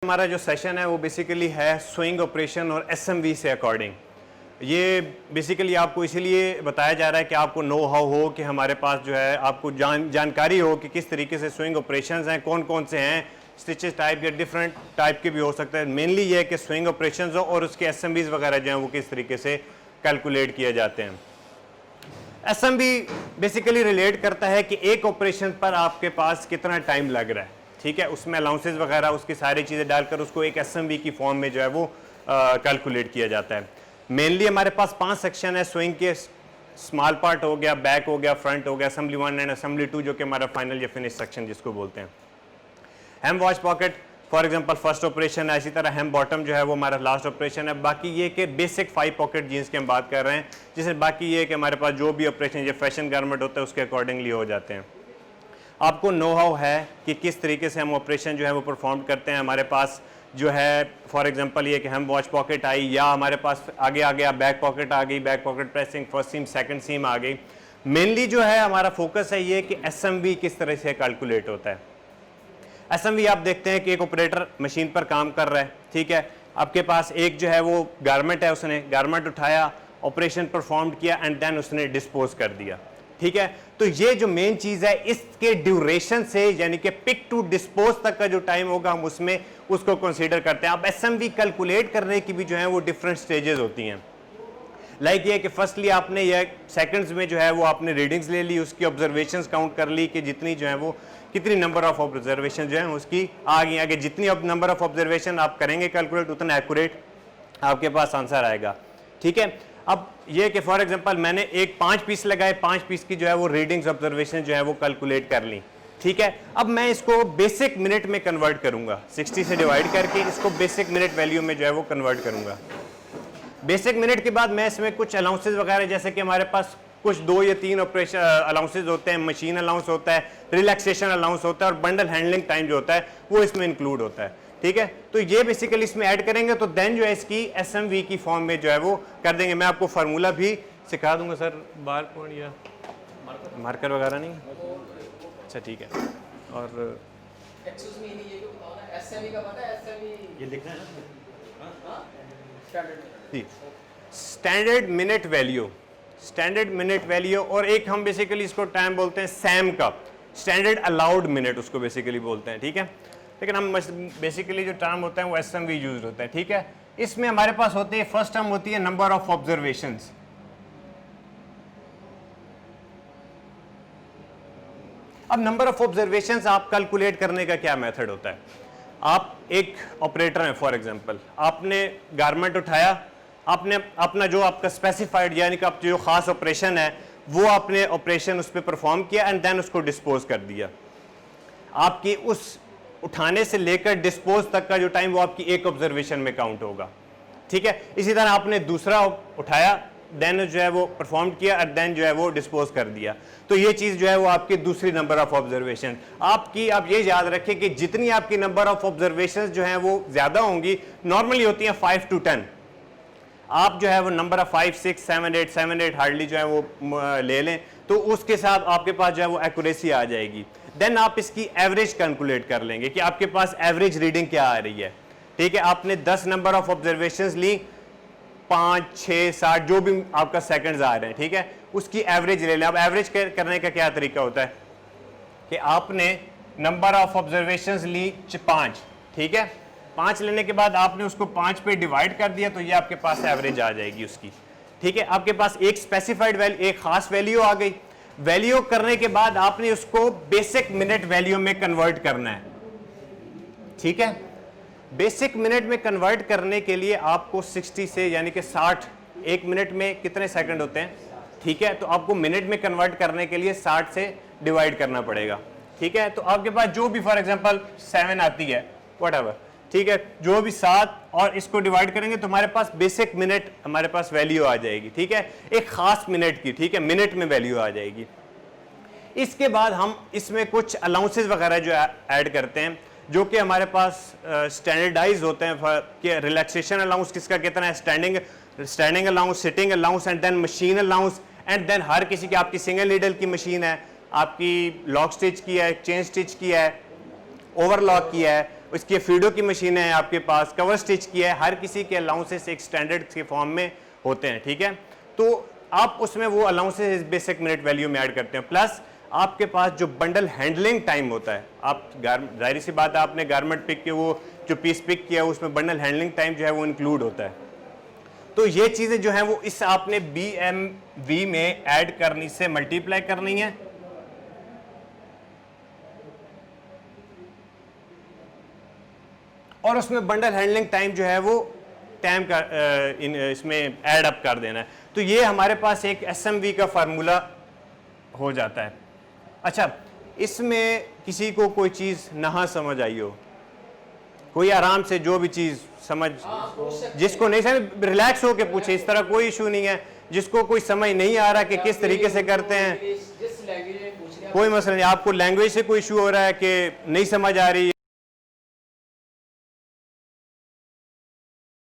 हमारा जो सेशन है वो बेसिकली है स्विंग ऑपरेशन और एसएमवी से अकॉर्डिंग। ये बेसिकली आपको इसीलिए बताया जा रहा है कि आपको नो हाउ हो कि हमारे पास जो है आपको जानकारी हो कि किस तरीके से स्विंग ऑपरेशंस हैं, कौन कौन से हैं, स्टिचेस टाइप या डिफरेंट टाइप के भी हो सकते हैं। मेनली ये है कि स्विंग ऑपरेशंस हो और उसके एसएमवीज वगैरह जो हैं वो किस तरीके से कैलकुलेट किए जाते हैं। एसएमवी बेसिकली रिलेट करता है कि एक ऑपरेशन पर आपके पास कितना टाइम लग रहा है, ठीक है, उसमें अलाउंसेस वगैरह उसकी सारी चीज़ें डालकर उसको एक एसएमवी की फॉर्म में जो है वो कैलकुलेट किया जाता है। मेनली हमारे पास 5 सेक्शन है स्विंग के। स्मॉल पार्ट हो गया, बैक हो गया, फ्रंट हो गया, असेंबली 1 एंड असेंबली 2 जो कि हमारा फाइनल या फिनिश सेक्शन जिसको बोलते हैं। Hem watch pocket for example first operation है, इसी तरह हेम बॉटम जो है वो हमारा लास्ट ऑपरेशन है। बाकी ये कि बेसिक 5 पॉकेट जीन्स की हम बात कर रहे हैं, जिसमें बाकी ये कि हमारे पास जो भी ऑपरेशन ये फैशन गारमेंट होता है उसके अकॉर्डिंगली हो जाते हैं। आपको नो हाउ है कि किस तरीके से हम ऑपरेशन जो है वो परफॉर्म करते हैं। हमारे पास जो है फॉर एग्जांपल ये कि हम वॉच पॉकेट आई या हमारे पास आगे आ गया बैक पॉकेट आ गई, back pocket pressing, first sem second सीम आ गई। मेनली जो है हमारा फोकस है ये कि एसएमवी किस तरह से कैलकुलेट होता है। एसएमवी आप देखते हैं कि एक ऑपरेटर मशीन पर काम कर रहा है, ठीक है, आपके पास एक जो है वो गारमेंट है, उसने गारमेंट उठाया, ऑपरेशन परफॉर्म किया एंड देन उसने डिस्पोज कर दिया, ठीक है। तो ये जो मेन चीज है इसके ड्यूरेशन से यानी कि पिक टू डिस्पोज तक का जो टाइम होगा हम उसमें उसको कंसीडर करते हैं। अब एसएमवी कैलकुलेट करने की भी जो है वो डिफरेंट स्टेजेस होती हैं। लाइक ये कि फर्स्टली आपने ये सेकंड्स में जो है वो आपने रीडिंग्स ले ली, उसकी ऑब्जर्वेशंस काउंट कर ली कि जितनी जो है वो कितनी नंबर ऑफ ऑब्जर्वेशन जो है उसकी आ गई। आगे जितनी नंबर ऑफ ऑब्जर्वेशन आप करेंगे कैलकुलेट उतना एक्यूरेट आपके पास आंसर आएगा, ठीक है। अब ये कि फॉर एग्जांपल मैंने एक 5 पीस लगाए, 5 पीस की जो है वो रीडिंग्स ऑब्जर्वेशन जो है वो कैलकुलेट कर ली, ठीक है। अब मैं इसको बेसिक मिनट में कन्वर्ट करूंगा, 60 से डिवाइड करके इसको बेसिक मिनट वैल्यू में जो है वो कन्वर्ट करूंगा। बेसिक मिनट के बाद मैं इसमें कुछ अलाउंसेस वगैरह जैसे कि हमारे पास कुछ 2 या 3 ऑपरेशन अलाउंसेस होते हैं, मशीन अलाउंस होता है, रिलैक्सेशन अलाउंस होता है और बंडल हैंडलिंग टाइम जो होता है वो इसमें इंक्लूड होता है, ठीक है। तो ये बेसिकली इसमें ऐड करेंगे तो देन जो है इसकी एसएमवी की फॉर्म में जो है वो कर देंगे। मैं आपको फार्मूला भी सिखा दूंगा सर, बार कोड या मार्कर वगैरह नहीं, अच्छा ठीक है। और ये लिखना है ना standard minute value, standard minute value, और एक हम बेसिकली इसको टाइम बोलते हैं सैम का, स्टैंडर्ड अलाउड मिनट उसको बेसिकली बोलते हैं, ठीक है। लेकिन हम बेसिकली जो टर्म होता है वो एसएमवी यूज होता है, ठीक है। इसमें हमारे पास होती है फर्स्ट टर्म होती है नंबर ऑफ ऑब्जर्वेशंस। अब नंबर ऑफ ऑब्जर्वेशंस आप कैलकुलेट करने का क्या मेथड होता है। आप एक ऑपरेटर हैं फॉर एग्जांपल, आपने गारमेंट उठाया, आपने अपना जो आपका स्पेसिफाइड यानी कि आप जो खास ऑपरेशन है वो आपने ऑपरेशन उस पर परफॉर्म किया एंड देन उसको डिस्पोज कर दिया। आपकी उस उठाने से लेकर डिस्पोज तक का जो टाइम वो आपकी एक ऑब्जर्वेशन में काउंट होगा, ठीक है। इसी तरह आपने दूसरा उठाया, देन जो है वो परफॉर्म किया और देन जो है वो डिस्पोज कर दिया, तो ये चीज़ जो है वो आपकी दूसरी नंबर ऑफ ऑब्जर्वेशन आपकी। आप ये याद रखें कि जितनी आपकी नंबर ऑफ ऑब्जर्वेशन जो है वो ज़्यादा होंगी, नॉर्मली होती हैं 5 to 10, आप जो है वो नंबर ऑफ 5, 6, 7, 8 हार्डली जो है वो ले लें तो उसके साथ आपके पास जो है वो एक्यूरेसी आ जाएगी। देन आप इसकी एवरेज कैलकुलेट कर लेंगे कि आपके पास एवरेज रीडिंग क्या आ रही है, ठीक है। आपने 10 नंबर ऑफ ऑब्जर्वेशंस ली, 5, 6, 7 जो भी आपका सेकंड्स आ रहे हैं, ठीक है, उसकी एवरेज ले लें। अब एवरेज करने का क्या तरीका होता है कि आपने नंबर ऑफ ऑब्जर्वेशंस ली 5, ठीक है, 5 लेने के बाद आपने उसको 5 पे डिवाइड कर दिया तो ये आपके पास एवरेज आ जाएगी उसकी, ठीक है। आपके पास एक स्पेसिफाइड वैल्यू, एक खास वैल्यू आ गई। वैल्यू करने के बाद आपने उसको बेसिक मिनट वैल्यू में कन्वर्ट करना है, ठीक है। बेसिक मिनट में कन्वर्ट करने के लिए आपको 60 से यानी कि 60, एक मिनट में कितने सेकंड होते हैं, ठीक है, तो आपको मिनट में कन्वर्ट करने के लिए 60 से डिवाइड करना पड़ेगा, ठीक है। तो आपके पास जो भी फॉर एग्जांपल 7 आती है व्हाटएवर, ठीक है, जो भी 7 और इसको डिवाइड करेंगे तो हमारे पास बेसिक मिनट हमारे पास वैल्यू आ जाएगी, ठीक है, एक खास मिनट की, ठीक है, मिनट में वैल्यू आ जाएगी। इसके बाद हम इसमें कुछ अलाउंसेस वगैरह जो ऐड करते हैं जो कि हमारे पास स्टैंडर्डाइज होते हैं कि रिलैक्सेशन अलाउंस किसका कितना है, standing allowance, sitting allowance and then machine allowance and then हर किसी की आपकी सिंगल नीडल की मशीन है, आपकी लॉक स्टिच की है, चेन स्टिच की है, ओवरलॉक किया है, उसकी फीडो की मशीन है आपके पास, कवर स्टिच किया है, हर किसी के अलाउंसेस एक स्टैंडर्ड के फॉर्म में होते हैं, ठीक है। तो आप उसमें वो अलाउंसेस बेसिक मिनट वैल्यू में ऐड करते हैं, प्लस आपके पास जो बंडल हैंडलिंग टाइम होता है, आप जाहिर सी बात है आपने गारमेंट पिक के वो जो पीस पिक किया उसमें बंडल हैंडलिंग टाइम जो है वो इंक्लूड होता है। तो ये चीज़ें जो हैं वो इस आपने BMV में ऐड करनी से मल्टीप्लाई करनी है, और उसमें बंडल हैंडलिंग टाइम जो है वो टाइम का इसमें ऐड अप कर देना है। तो ये हमारे पास एक SMV का फार्मूला हो जाता है। अच्छा, इसमें किसी को कोई चीज़ ना समझ आई हो, कोई आराम से जो भी चीज़ समझ, जिसको नहीं समझ रिलैक्स होके पूछे, इस तरह कोई इशू नहीं है। जिसको कोई समझ नहीं आ रहा कि किस तरीके से करते हैं, कोई मसला नहीं। आपको लैंग्वेज से कोई इशू हो रहा है कि नहीं समझ आ रही